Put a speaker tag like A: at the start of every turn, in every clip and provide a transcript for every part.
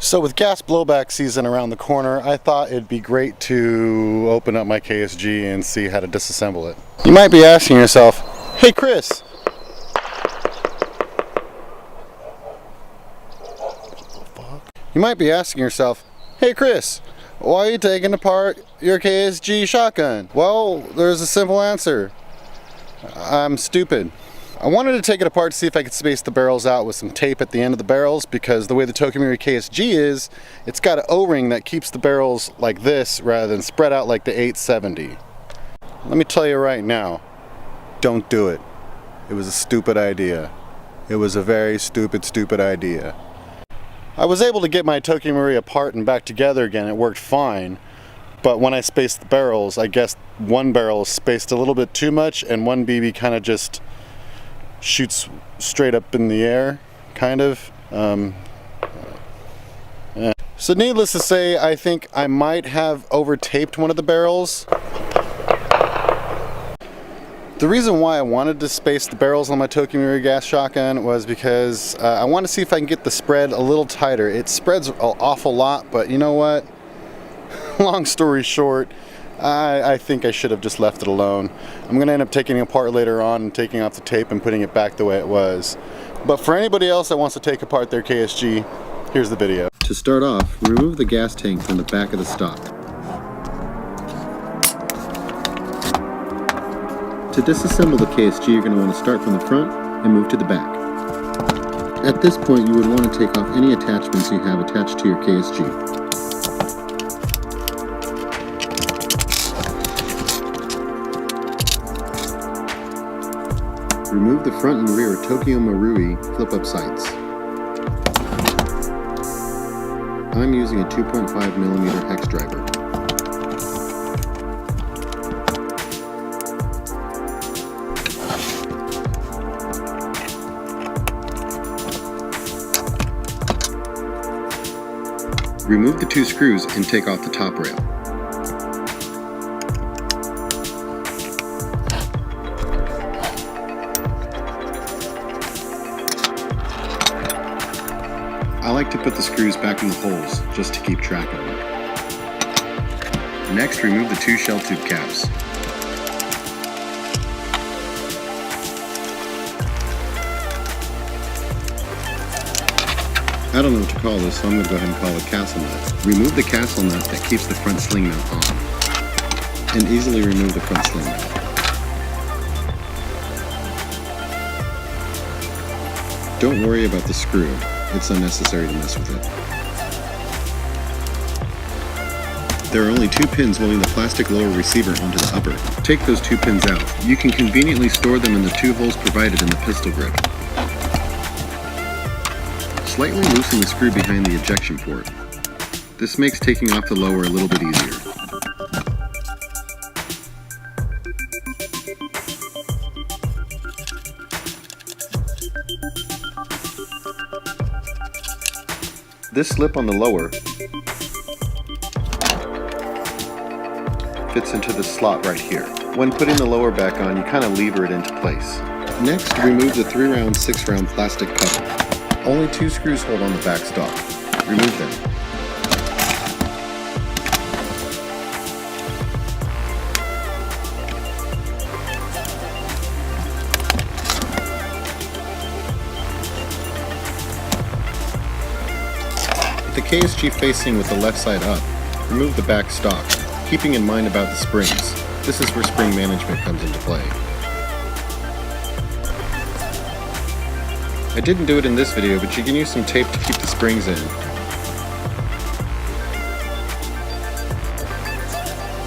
A: So with gas blowback season around the corner, I thought it'd be great to open up my KSG and see how to disassemble it. You might be asking yourself, hey Chris, why are you taking apart your KSG shotgun? Well, there's a simple answer. I'm stupid. I wanted to take it apart to see if I could space the barrels out with some tape at the end of the barrels, because the way the Marui KSG is, it's got an O-ring that keeps the barrels like this rather than spread out like the 870. Let me tell you right now, don't do it. It was a stupid idea. It was a very stupid idea. I was able to get my Marui apart and back together again. It worked fine. But when I spaced the barrels, I guess one barrel is spaced a little bit too much and one BB kind of just shoots straight up in the air, kind of. So needless to say, I think I might have over-taped one of the barrels. The reason why I wanted to space the barrels on my Marui gas shotgun was because I want to see if I can get the spread a little tighter. It spreads an awful lot, but you know what? Long story short, I think I should have just left it alone. I'm going to end up taking it apart later on and taking off the tape and putting it back the way it was. But for anybody else that wants to take apart their KSG, here's the video.
B: To start off, remove the gas tank from the back of the stock. To disassemble the KSG, you're going to want to start from the front and move to the back. At this point, you would want to take off any attachments you have attached to your KSG. Remove the front and rear Marui flip-up sights. I'm using a 2.5mm hex driver. Remove the two screws and take off the top rail. I like to put the screws back in the holes just to keep track of them. Next, remove the two shell tube caps. I don't know what to call this, so I'm going to go ahead and call it castle nut. Remove the castle nut that keeps the front sling nut on, and easily remove the front sling nut. Don't worry about the screw. It's unnecessary to mess with it. There are only two pins holding the plastic lower receiver onto the upper. Take those two pins out. You can conveniently store them in the two holes provided in the pistol grip. Slightly loosen the screw behind the ejection port. This makes taking off the lower a little bit easier. This slip on the lower fits into the slot right here. When putting the lower back on, you kind of lever it into place. Next, remove the 3-round, 6-round plastic cover. Only two screws hold on the back stock. Remove them. The KSG facing with the left side up, remove the back stock, keeping in mind about the springs. This is where spring management comes into play. I didn't do it in this video, but you can use some tape to keep the springs in.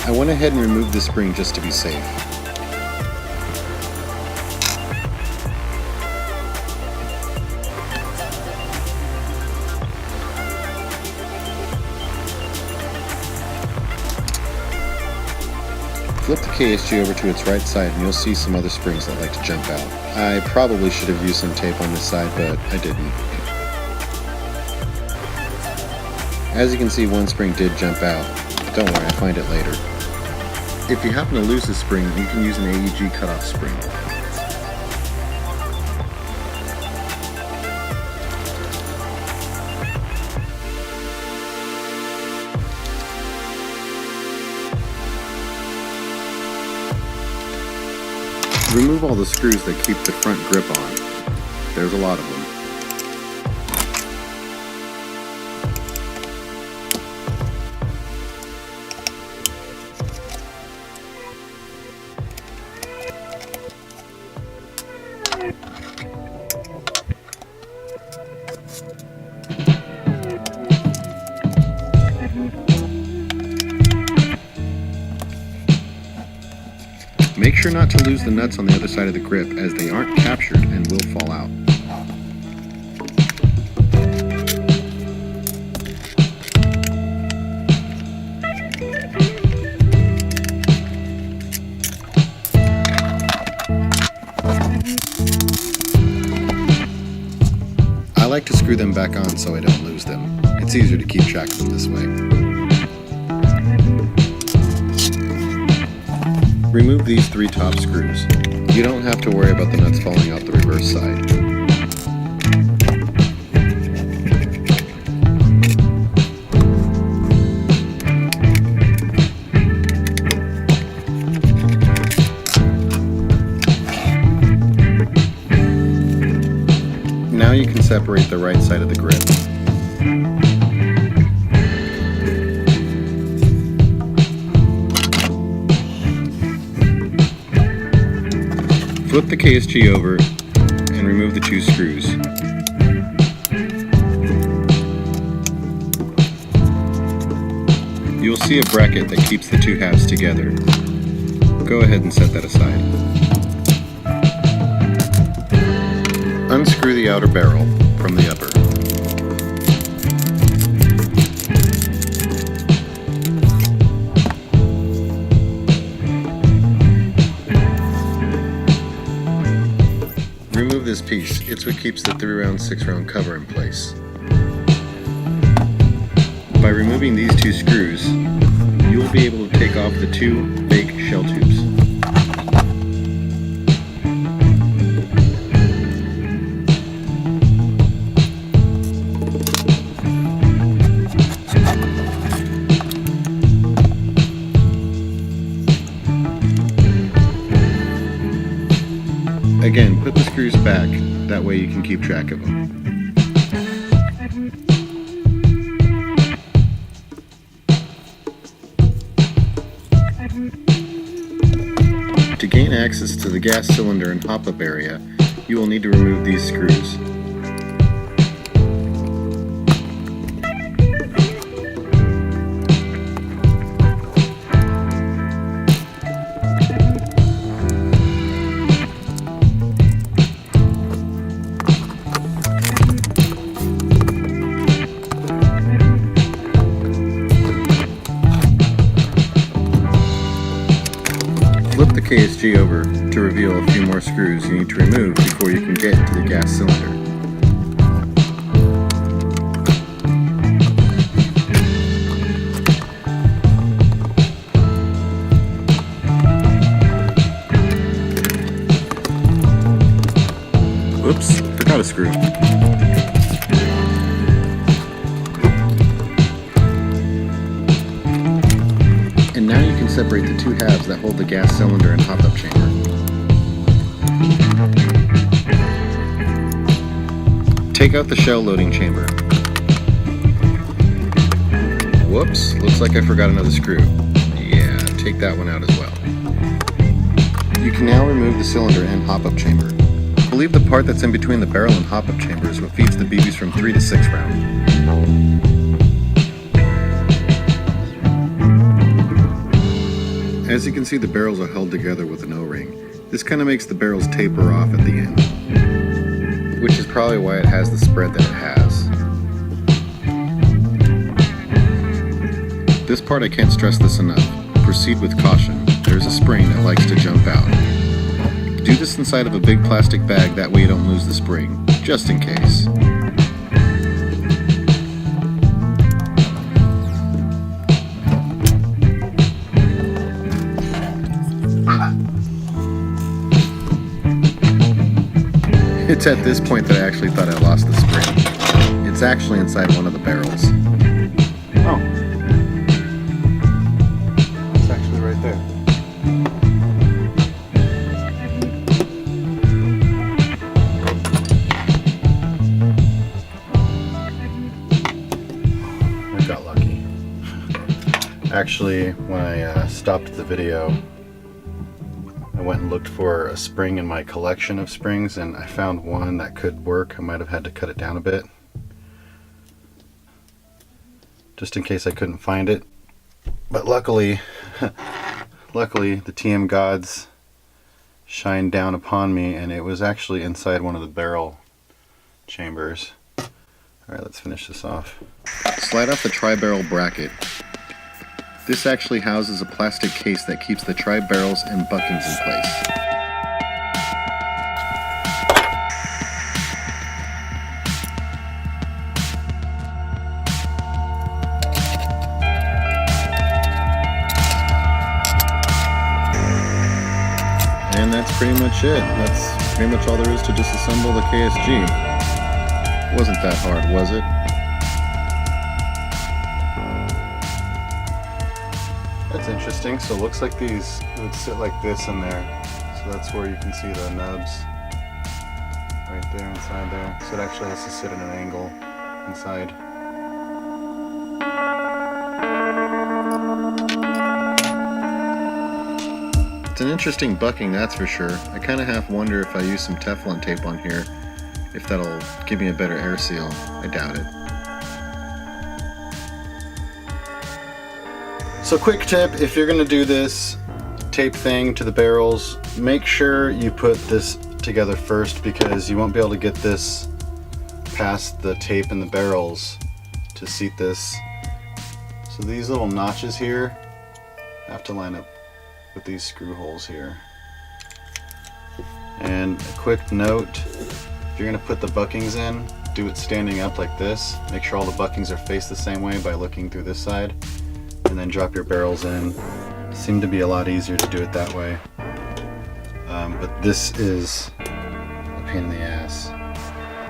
B: I went ahead and removed the spring just to be safe. Flip the KSG over to its right side and you'll see some other springs that like to jump out. I probably should have used some tape on this side, but I didn't. As you can see, one spring did jump out. Don't worry, I'll find it later. If you happen to lose a spring, you can use an AEG cutoff spring. Remove all the screws that keep the front grip on. There's a lot of them. Make sure not to lose the nuts on the other side of the grip, as they aren't captured and will fall out. I like to screw them back on so I don't lose them. It's easier to keep track of them this way. Remove these 3 top screws. You don't have to worry about the nuts falling out the reverse side. Now you can separate the right side of the grip. Flip the KSG over and remove the 2 screws. You will see a bracket that keeps the 2 halves together. Go ahead and set that aside. Unscrew the outer barrel from the upper. Remove this piece. It's what keeps the 3-round, 6-round cover in place. By removing these 2 screws, you will be able to take off the 2 fake shell tubes. Again, put the screws back, that way you can keep track of them. To gain access to the gas cylinder and hop-up area, you will need to remove these screws. Flip the KSG over to reveal a few more screws you need to remove before you can get to the gas cylinder. Oops, forgot a screw. And now you can separate the 2 halves that hold the gas cylinder and hop-up chamber. Take out the shell loading chamber. Whoops, looks like I forgot another screw. Yeah, take that one out as well. You can now remove the cylinder and hop-up chamber. I believe the part that's in between the barrel and hop-up chamber is what feeds the BBs from 3 to 6 round. As you can see, the barrels are held together with an O-ring. This kind of makes the barrels taper off at the end, which is probably why it has the spread that it has. This part, I can't stress this enough. Proceed with caution. There's a spring that likes to jump out. Do this inside of a big plastic bag, that way you don't lose the spring, just in case. It's at this point that I actually thought I lost the spring. It's actually inside one of the barrels.
A: Oh. It's actually right there. got lucky. Actually, when I stopped the video, I went and looked for a spring in my collection of springs, and I found one that could work. I might have had to cut it down a bit, just in case I couldn't find it. But luckily, luckily the TM gods shined down upon me, and it was actually inside one of the barrel chambers. Alright, let's finish this off.
B: Slide off the tri-barrel bracket. This actually houses a plastic case that keeps the tri-barrels and buckings in place. And that's pretty much it. That's pretty much all there is to disassemble the KSG. Wasn't that hard, was it?
A: That's interesting. So it looks like these would sit like this in there. So that's where you can see the nubs right there inside there. So it actually has to sit at an angle inside.
B: It's an interesting bucking, that's for sure. I kind of half wonder if I use some Teflon tape on here, if that'll give me a better air seal. I doubt it.
A: So quick tip, if you're going to do this tape thing to the barrels, make sure you put this together first, because you won't be able to get this past the tape in the barrels to seat this. So these little notches here have to line up with these screw holes here. And a quick note, if you're going to put the buckings in, do it standing up like this. Make sure all the buckings are faced the same way by looking through this side, and then drop your barrels in. Seemed to be a lot easier to do it that way. But this is a pain in the ass.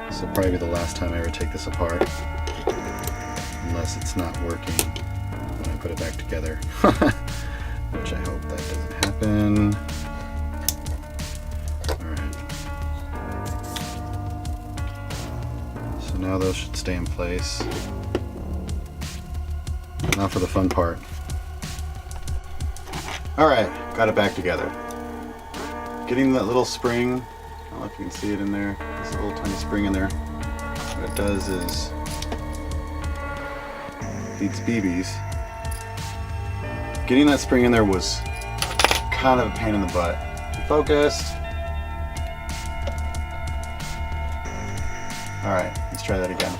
A: This will probably be the last time I ever take this apart, unless it's not working when I put it back together. Which I hope that doesn't happen. Alright. So now those should stay in place. Now for the fun part. Alright, got it back together. Getting that little spring, I don't know if you can see it in there, there's a little tiny spring in there. What it does is feeds BBs. Getting that spring in there was kind of a pain in the butt. Focused. Alright, let's try that again.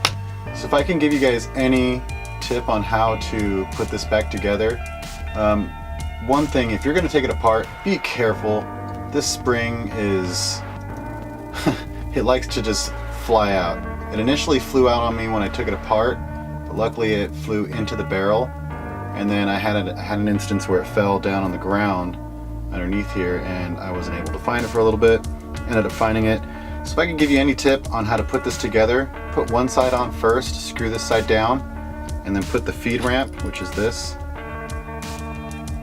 A: So if I can give you guys any tip on how to put this back together, one thing, if you're going to take it apart, be careful. This spring is it likes to just fly out. It initially flew out on me when I took it apart, but luckily it flew into the barrel, and then I had an instance where it fell down on the ground underneath here, and I wasn't able to find it for a little bit. Ended up finding it. So if I could give you any tip on how to put this together, put one side on first, screw this side down, and then put the feed ramp, which is this.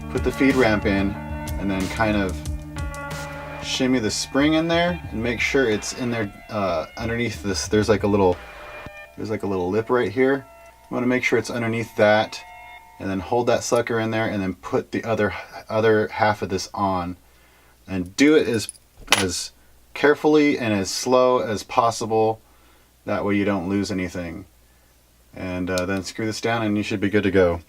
A: Put the feed ramp in, and then kind of shimmy the spring in there, and make sure it's in there underneath this. There's like a little lip right here. You want to make sure it's underneath that, and then hold that sucker in there, and then put the other half of this on, and do it as carefully and as slow as possible. That way you don't lose anything. And then screw this down, and you should be good to go.